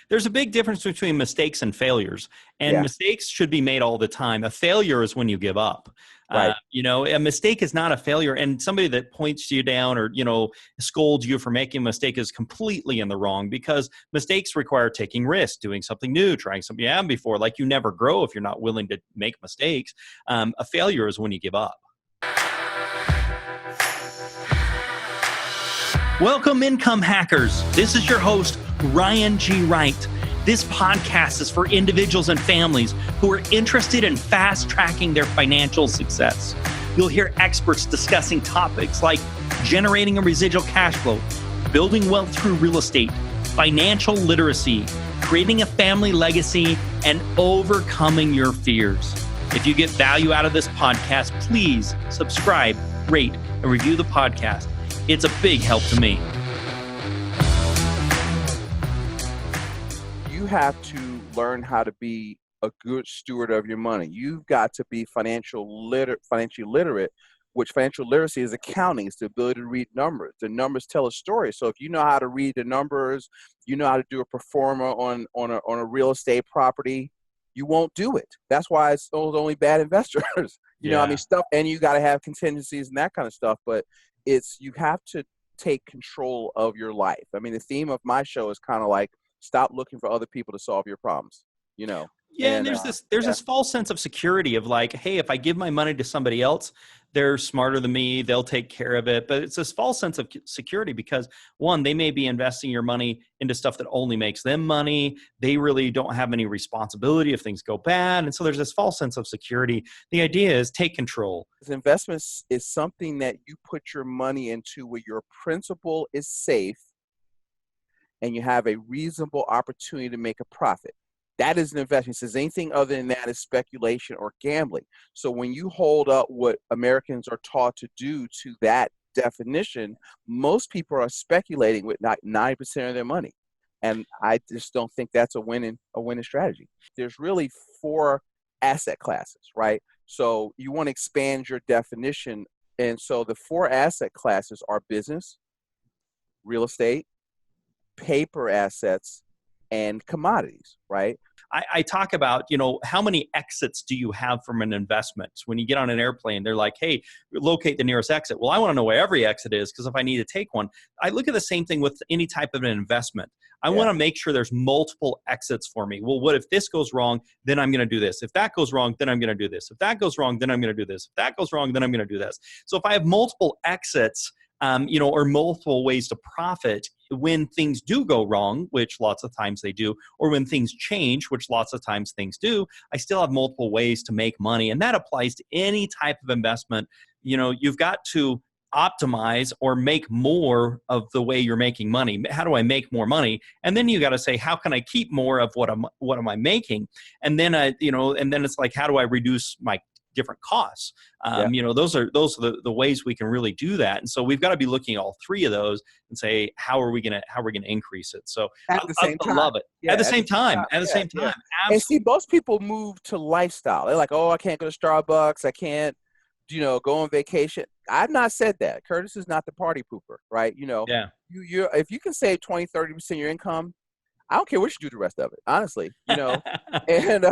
There's a big difference between mistakes and failures, and mistakes should be made all the time. A failure is when you give up. Right. A mistake is not a failure, and somebody that points you down or, scolds you for making a mistake is completely in the wrong, because mistakes require taking risks, doing something new, trying something you haven't before. Like, you never grow if you're not willing to make mistakes. A failure is when you give up. Welcome, Income Hackers. This is your host, Ryan G. Wright. This podcast is for individuals and families who are interested in fast-tracking their financial success. You'll hear experts discussing topics like generating a residual cash flow, building wealth through real estate, financial literacy, creating a family legacy, and overcoming your fears. If you get value out of this podcast, please subscribe, rate, and review the podcast. It's a big help to me. You have to learn how to be a good steward of your money. You've got to be financially literate, which financial literacy is accounting. It's the ability to read numbers. The numbers tell a story. So if you know how to read the numbers, you know how to do a pro forma on a real estate property, you won't do it. That's why it's only bad investors. You know, stuff, and you got to have contingencies and that kind of stuff. But you have to take control of your life. I mean, the theme of my show is kind of like, stop looking for other people to solve your problems, Yeah, and there's this false sense of security of like, hey, if I give my money to somebody else, they're smarter than me, they'll take care of it. But it's this false sense of security because, one, they may be investing your money into stuff that only makes them money. They really don't have any responsibility if things go bad. And so there's this false sense of security. The idea is take control. Investments is something that you put your money into where your principal is safe and you have a reasonable opportunity to make a profit. That is an investment. It says anything other than that is speculation or gambling. So when you hold up what Americans are taught to do to that definition, most people are speculating with 90% of their money. And I just don't think that's a winning strategy. There's really 4 asset classes, right? So you want to expand your definition. And so the 4 asset classes are business, real estate, paper assets, and commodities, right? I talk about, how many exits do you have from an investment? So when you get on an airplane, they're like, hey, locate the nearest exit. Well, I want to know where every exit is, because if I need to take one, I look at the same thing with any type of an investment. I want to make sure there's multiple exits for me. Well, what if this goes wrong? Then I'm going to do this. If that goes wrong, then I'm going to do this. If that goes wrong, then I'm going to do this. If that goes wrong, then I'm going to do this. So if I have multiple exits, or multiple ways to profit when things do go wrong, which lots of times they do, or when things change, which lots of times things do, I still have multiple ways to make money. And that applies to any type of investment. You've got to optimize or make more of the way you're making money. How do I make more money? And then you got to say, how can I keep more of what am I making? And then and then it's like, how do I reduce my different costs? Those are the ways we can really do that. And so we've got to be looking at all 3 of those and say, how are we going to increase it? So at the same time, love it. At the same time. And see, most people move to lifestyle. They're like, oh, I can't go to Starbucks. I can't, go on vacation. I've not said that. Curtis is not the party pooper, right? If you can save 20, 30% of your income, I don't care what you do the rest of it, honestly, and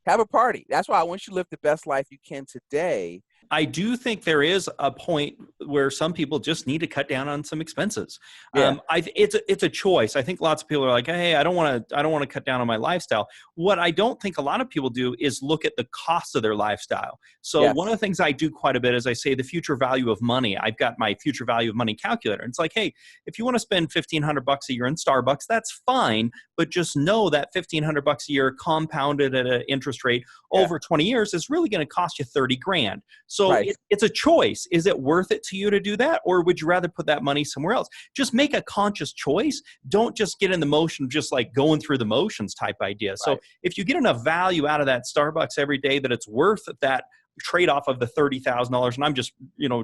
have a party. That's why I want you to live the best life you can today. I do think there is a point where some people just need to cut down on some expenses. It's a choice. I think lots of people are like, hey, I don't want to cut down on my lifestyle. What I don't think a lot of people do is look at the cost of their lifestyle. So one of the things I do quite a bit is I say the future value of money. I've got my future value of money calculator. It's like, hey, if you want to spend $1,500 a year in Starbucks, that's fine. But just know that $1,500 a year compounded at an interest rate over 20 years is really going to cost you $30,000. So it's a choice. Is it worth it to you to do that? Or would you rather put that money somewhere else? Just make a conscious choice. Don't just get in the motion of just like going through the motions type idea. So if you get enough value out of that Starbucks every day that it's worth that trade-off of the $30,000, and I'm just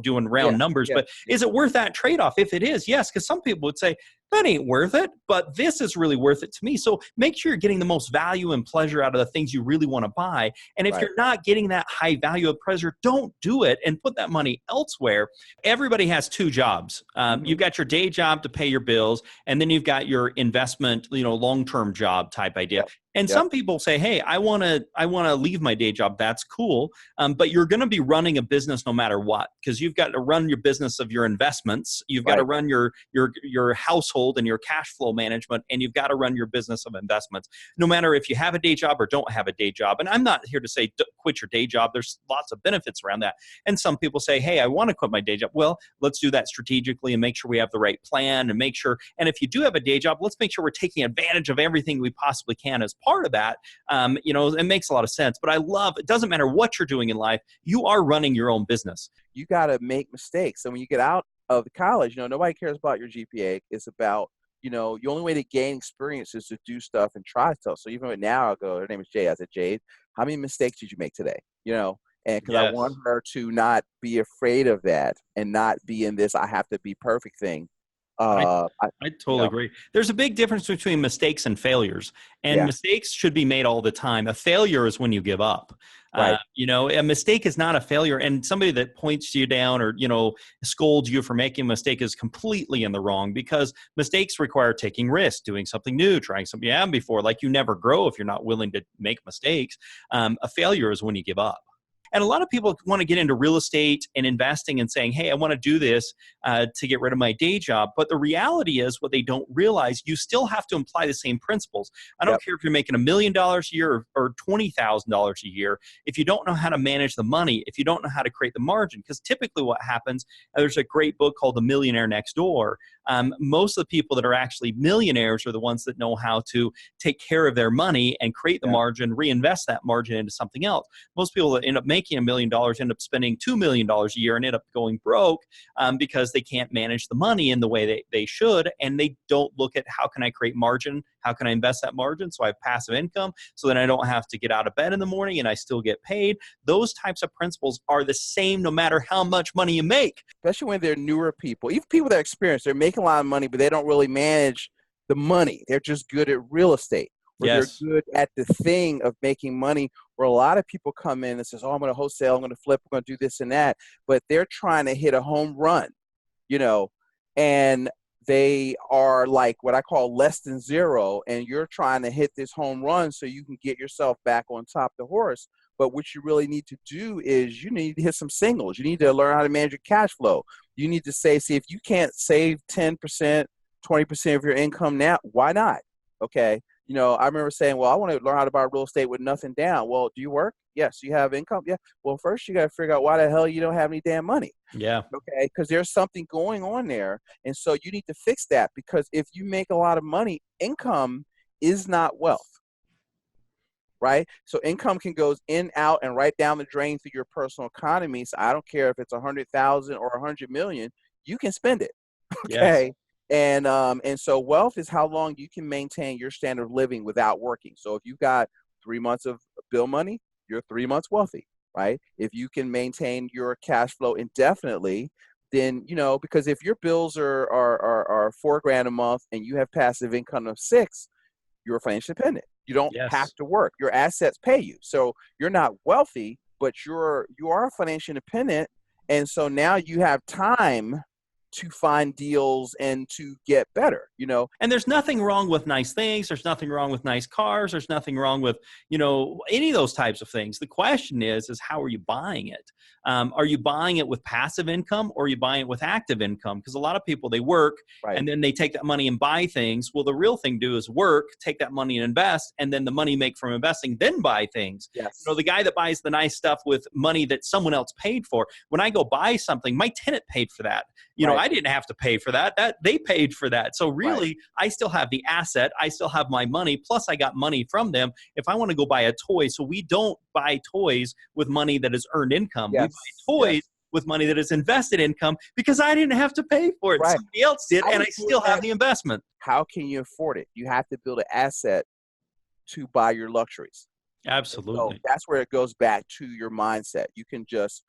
doing round numbers, but is it worth that trade-off? If it is, yes, because some people would say, that ain't worth it, but this is really worth it to me. So make sure you're getting the most value and pleasure out of the things you really want to buy. And if Right. you're not getting that high value of pleasure, don't do it and put that money elsewhere. Everybody has two jobs. You've got your day job to pay your bills, and then you've got your investment, long-term job type idea. Yep. And Yep. some people say, "Hey, I want to leave my day job." That's cool, but you're going to be running a business no matter what, because you've got to run your business of your investments. You've got to Right. run your household and your cash flow management, and you've got to run your business of investments, no matter if you have a day job or don't have a day job. And I'm not here to say quit your day job. There's lots of benefits around that. And some people say, "Hey, I want to quit my day job." Well, let's do that strategically and make sure we have the right plan, and make sure. And if you do have a day job, let's make sure we're taking advantage of everything we possibly can as part of that. It makes a lot of sense. But I love, it doesn't matter what you're doing in life, you are running your own business. You got to make mistakes. So when you get out of the college, nobody cares about your GPA. It's about, the only way to gain experience is to do stuff and try stuff. So even now, I'll go, her name is Jade. I said, Jade, how many mistakes did you make today? And because I want Yes. her to not be afraid of that and not be in this I have to be perfect thing. I Uh, I, I you totally know, agree. There's a big difference between mistakes and failures, and yeah, mistakes should be made all the time. A failure is when you give up. right. A mistake is not a failure, and somebody that points you down or scolds you for making a mistake is completely in the wrong, because mistakes require taking risks, doing something new, trying something you haven't before. Like, you never grow if you're not willing to make mistakes. A failure is when you give up. And a lot of people want to get into real estate and investing and saying, "Hey, I want to do this to get rid of my day job." But the reality is, what they don't realize, you still have to apply the same principles. I don't Yep. care if you're making $1 million a year or $20,000 a year. If you don't know how to manage the money, if you don't know how to create the margin, because typically what happens, there's a great book called The Millionaire Next Door. Most of the people that are actually millionaires are the ones that know how to take care of their money and create the Yeah. margin, reinvest that margin into something else. Most people that end up making $1 million end up spending $2 million a year and end up going broke, because they can't manage the money in the way they should. And they don't look at, how can I create margin? How can I invest that margin so I have passive income, so then I don't have to get out of bed in the morning and I still get paid? Those types of principles are the same no matter how much money you make. Especially when they're newer people, even people that are experienced, they're making a lot of money, but they don't really manage the money. They're just good at real estate, or they're Yes. good at the thing of making money, where a lot of people come in and says, "Oh, I'm going to wholesale, I'm going to flip, I'm going to do this and that," but they're trying to hit a home run, and they are like what I call less than zero, and you're trying to hit this home run so you can get yourself back on top of the horse. But what you really need to do is you need to hit some singles. You need to learn how to manage your cash flow. You need to see if you can't save 10%, 20% of your income now, why not? Okay. I remember saying, well, I want to learn how to buy real estate with nothing down. Well, do you work? Yes. You have income? Yeah. Well, first you got to figure out why the hell you don't have any damn money. Yeah. Okay. Because there's something going on there. And so you need to fix that, because if you make a lot of money, income is not wealth. Right? So income can go in, out, and right down the drain through your personal economy. So I don't care if it's 100,000 or 100 million, you can spend it. Yes. Okay. And so wealth is how long you can maintain your standard of living without working. So if you've got 3 months of bill money, you're 3 months wealthy, right? If you can maintain your cash flow indefinitely, then, because if your bills are $4,000 a month and you have passive income of 6, you're financially independent. You don't have Yes. to work. Your assets pay you. So you're not wealthy, but you are financially independent. And so now you have time to find deals and to get better. And there's nothing wrong with nice things. There's nothing wrong with nice cars. There's nothing wrong with, any of those types of things. The question is how are you buying it? Are you buying it with passive income, or are you buying it with active income? Because a lot of people, they work Right. and then they take that money and buy things. Well, the real thing to do is work, take that money and invest, and then the money you make from investing, then buy things. Yes. The guy that buys the nice stuff with money that someone else paid for, when I go buy something, my tenant paid for that. Right. I didn't have to pay for that. That they paid for that. So Right. really, I still have the asset. I still have my money. Plus, I got money from them if I want to go buy a toy. So we don't buy toys with money that is earned income. We Yes. buy toys Yes. with money that is invested income, because I didn't have to pay for it. Right. Somebody else did, How and I do still have that? the investment. How can you afford it? You have to build an asset to buy your luxuries. So Absolutely. that's where it goes back to your mindset. You can just,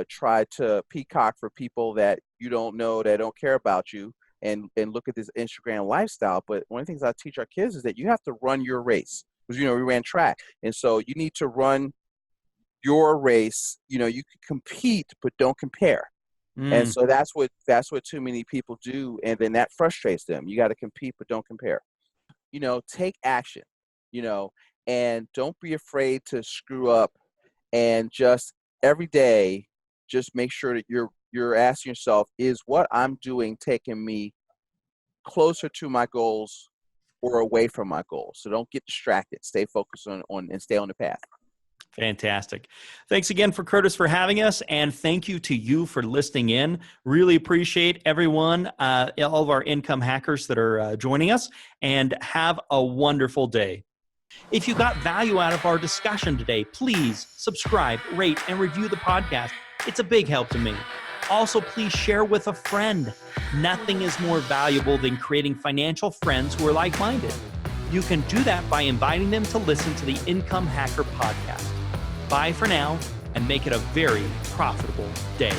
try to peacock for people that you don't know, that don't care about you. and look at this Instagram lifestyle. But one of the things I teach our kids is that you have to run your race, because, we ran track. And so you need to run your race. You can compete, but don't compare. And so that's what too many people do. And then that frustrates them. You got to compete, but don't compare. Take action, and don't be afraid to screw up, and just every day, just make sure that you're asking yourself, is what I'm doing taking me closer to my goals or away from my goals? So don't get distracted. Stay focused on and stay on the path. Fantastic. Thanks again for Curtis for having us, and thank you to you for listening in. Really appreciate everyone, all of our income hackers that are joining us, and have a wonderful day. If you got value out of our discussion today, please subscribe, rate, and review the podcast. It's a big help to me. Also, please share with a friend. Nothing is more valuable than creating financial friends who are like-minded. You can do that by inviting them to listen to the Income Hacker podcast. Bye for now, and make it a very profitable day.